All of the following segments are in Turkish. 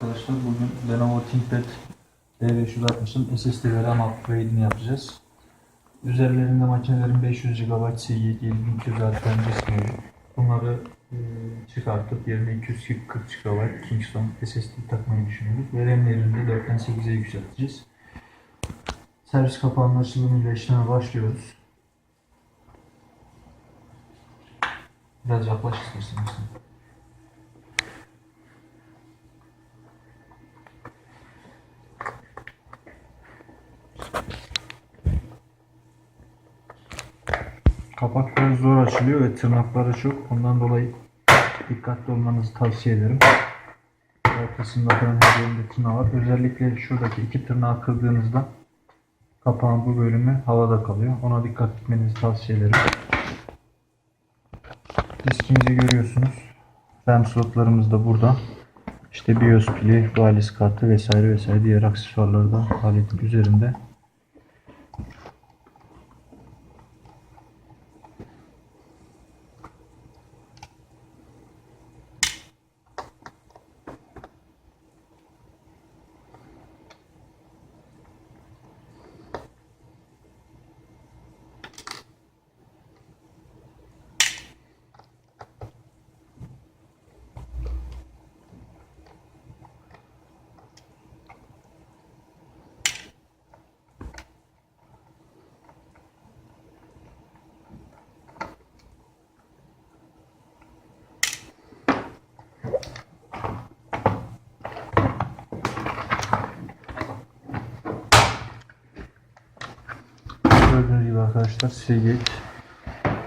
Arkadaşlar bugün Lenovo ThinkPad D560'ın SSD ve RAM upgrade'ini yapacağız. Üzerlerinde makinelerin 500 GB C7 7200 RTM disk mevcut. Bunları çıkartıp yerine 240 GB Kingston SSD takmayı düşünüyoruz. Ve RAM'lerini de 4'ten 8'e yükselteceğiz. Servis kapağının açılımıyla işleme başlıyoruz. Biraz yaklaş isterseniz. Kapak biraz zor açılıyor ve tırnakları çok. Ondan dolayı dikkatli olmanızı tavsiye ederim. Ortasında falan her yerinde tırnağı var. Özellikle şuradaki iki tırnağı kırdığınızda kapağın bu bölümü havada kalıyor. Ona dikkat etmenizi tavsiye ederim. Diskimizi görüyorsunuz. RAM slotlarımız da burada. İşte BIOS pili, wireless kartı vesaire vesaire diğer aksesuarları da aletin üzerinde. Gördüğünüz gibi arkadaşlar Seagate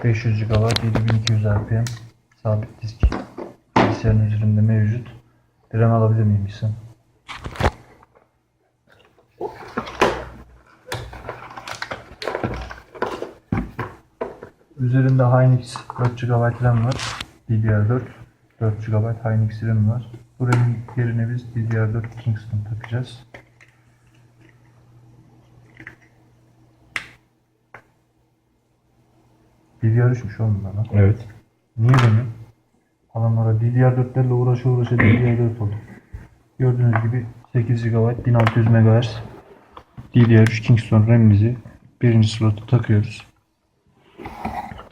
500 GB 7200 RPM sabit disk bilgisayarın üzerinde mevcut. Bir RAM alabilir miyim sen? Üzerinde Hynix 4 GB RAM var. DDR4 4 GB Hynix RAM var. Bu RAM'in yerine biz DDR4 Kingston takacağız. DDR3'müş oğlum bana. Evet. Niye demiyorum? Adamlara DDR4'lerle uğraşa DDR4 oldu. Gördüğünüz gibi 8 GB 1600 MHz DDR3 Kingston RAM'imizi birinci slota takıyoruz.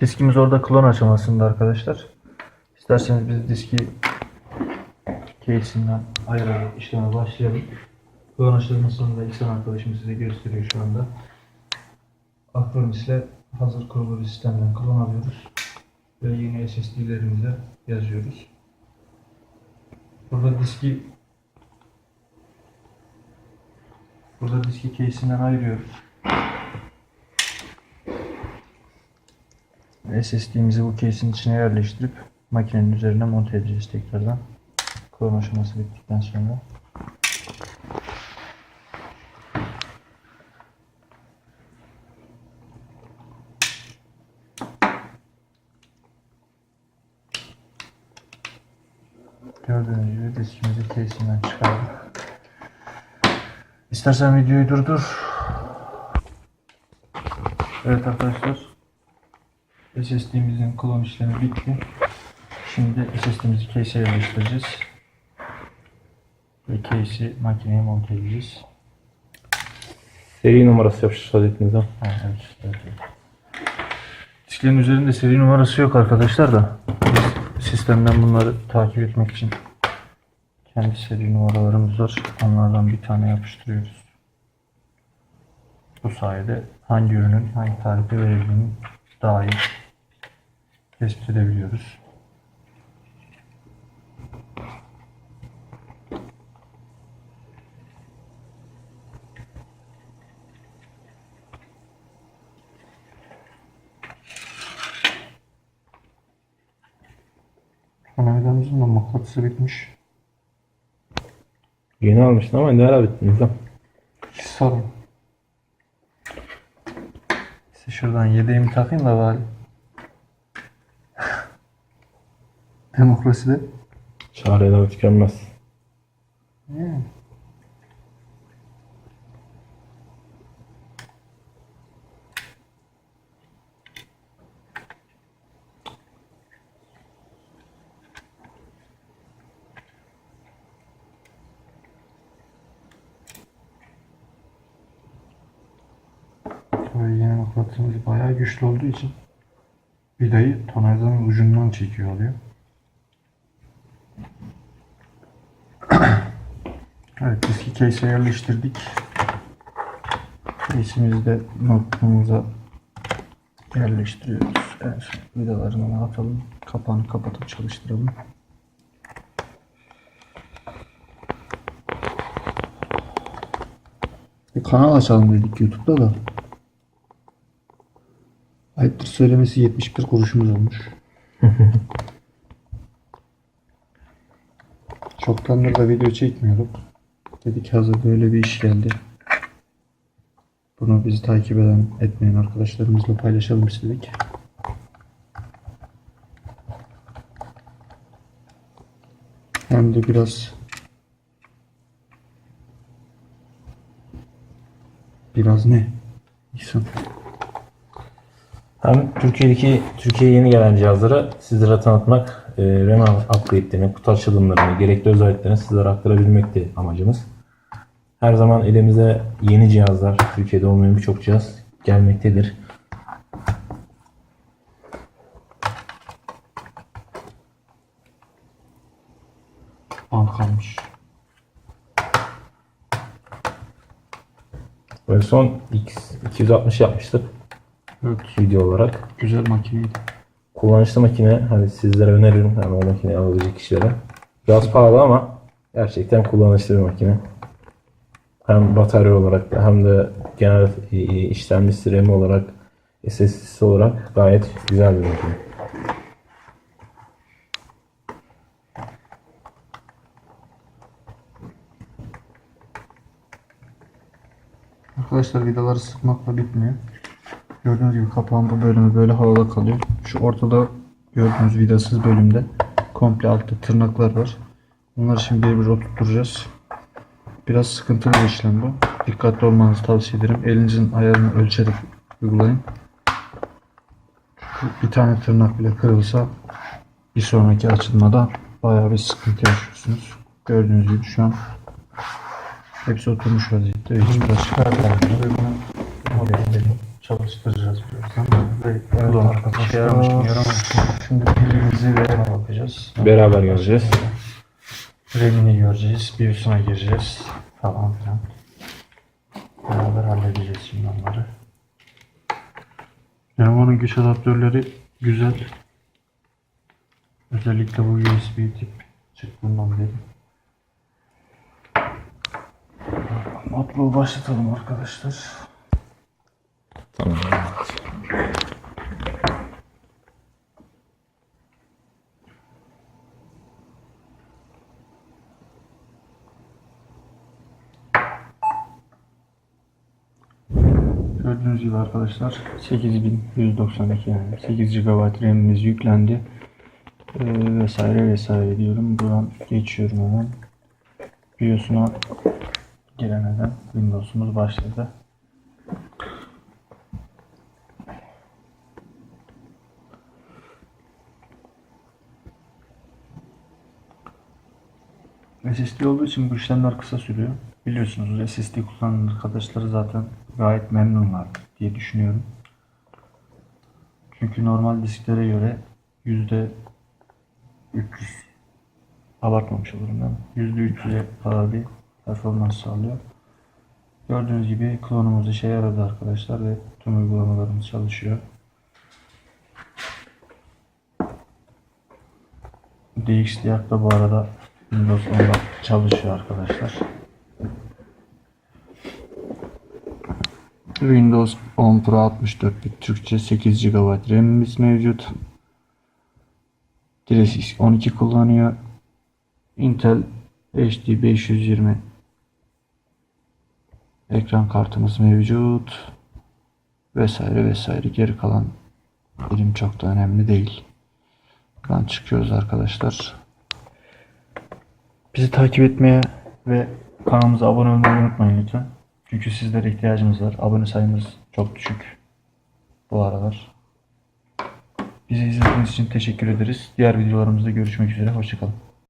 Diskimiz orada klon aşamasında arkadaşlar. İsterseniz biz diski case'inden ayırarak işleme başlayalım. Klon aşamasını da İhsan arkadaşım size gösteriyor şu anda. Acronis ile hazır kurulu bir sistemden klon alıyoruz. Ve yeni SSD'lerimize yazıyoruz. Burada diski case'inden ayırıyoruz. SSD'mizi bu case'in içine yerleştirip makinenin üzerine monte edeceğiz tekrardan. Klon aşaması bittikten sonra. Gördüğünüz gibi diskimizi case'inden çıkardık. İstersen videoyu durdur. Evet arkadaşlar. SSD'mizin klon işlemi bitti. Şimdi SSD'mizi case'e yerleştireceğiz. Ve case'i makineye monte edeceğiz. Seri numarası yapıştır adetinize. Evet. Disklerin üzerinde seri numarası yok arkadaşlar da. Biz sistemden bunları takip etmek için kendi seri numaralarımız var. Onlardan bir tane yapıştırıyoruz. Bu sayede hangi ürünün hangi tarihte verildiğini daha iyi tespit edebiliyoruz. Anavidanımızın da mıknatısı bitmiş. Yeni almıştın ama ne ara bittiniz lan? Sorun. İşte şuradan yedeğimi takayım da bari. Demokraside. Çareler tükenmez. Yani. Mıknatısımız bayağı güçlü olduğu için vidayı tonardanın ucundan çekiyor oluyor. Evet, eski case'e yerleştirdik. Case'imizi de noktamıza yerleştiriyoruz. En son vidalarını atalım. Kapağını kapatıp çalıştıralım. Bir kanal açalım dedik YouTube'da da. Ayıptır söylemesi 71 kuruşumuz olmuş. Çoktandır da video çekmiyorduk. Dedik hazır böyle bir iş geldi. Bunu bizi takip etmeyen arkadaşlarımızla paylaşalım istedik. Hem de biraz ne? İhsan. Hem Türkiye'ye yeni gelen cihazları sizlere tanıtmak, RAM upgrade'lerini, kutu açılımlarını, gerekli özelliklerini sizlere aktarabilmekti amacımız. Her zaman elimize yeni cihazlar, Türkiye'de olmayan birçok cihaz gelmektedir. Bant kalmış. Ve son X260 yapmıştık Evet. video olarak. Güzel makineydi. Kullanışlı makine, hani sizlere öneririm yani o makineyi alabilecek kişilere. Biraz pahalı ama gerçekten kullanışlı bir makine. Hem batarya olarak da hem de genel işlemcisi RAM olarak, SSD'si olarak gayet güzel bir makine. Arkadaşlar vidaları sıkmakla bitmiyor. Gördüğünüz gibi kapağın bu bölümü böyle havada kalıyor. Şu ortada gördüğünüz vidasız bölümde komple altta tırnaklar var. Bunları şimdi bir oturtacağız. Biraz sıkıntılı bir işlem bu. Dikkatli olmanızı tavsiye ederim. Elinizin ayarını ölçerek uygulayın. Bir tane tırnak bile kırılsa bir sonraki açılmada bayağı bir sıkıntı yaşıyorsunuz. Gördüğünüz gibi şu an hepsi oturmuş vaziyette ve hiç bulaşık çalıştıracağız birazdan. Ve kullanmak işe yaramış mı yaramamış mı? Şimdi pilimizi ve ona bakacağız. Beraber göreceğiz. RAM'ini göreceğiz. BIOS'una gireceğiz falan filan. Beraber halledeceğiz şimdi onları. Lenovo'nun güç adaptörleri güzel. Özellikle bu USB tip çıktığından beri. Notebook'u başlatalım arkadaşlar. Tamam. Gördüğünüz gibi arkadaşlar 8192 yani 8 GB RAM'imiz yüklendi. Vesaire vesaire diyorum. Buradan geçiyorum hemen. BIOS'una giremeden Windows'umuz başladı. SSD olduğu için bu işlemler kısa sürüyor. Biliyorsunuz SSD kullanan arkadaşları zaten gayet memnunlar diye düşünüyorum. Çünkü normal disklere göre %300 abartmamış olurum ben. %300'e kadar bir performans sağlıyor. Gördüğünüz gibi klonumuz işe yaradı arkadaşlar ve tüm uygulamalarımız çalışıyor. DXDiag da bu arada Windows 10'da çalışıyor arkadaşlar. Windows 10 Pro 64 bit Türkçe 8 GB RAM'imiz mevcut. DirectX 12 kullanıyor. Intel HD 520 ekran kartımız mevcut. Vesaire vesaire. Geri kalan birim çok da önemli değil. Buradan çıkıyoruz arkadaşlar. Bizi takip etmeye ve kanalımıza abone olmayı unutmayın lütfen. Çünkü sizlere ihtiyacımız var. Abone sayımız çok düşük bu aralar. Bizi izlediğiniz için teşekkür ederiz. Diğer videolarımızda görüşmek üzere. Hoşçakalın.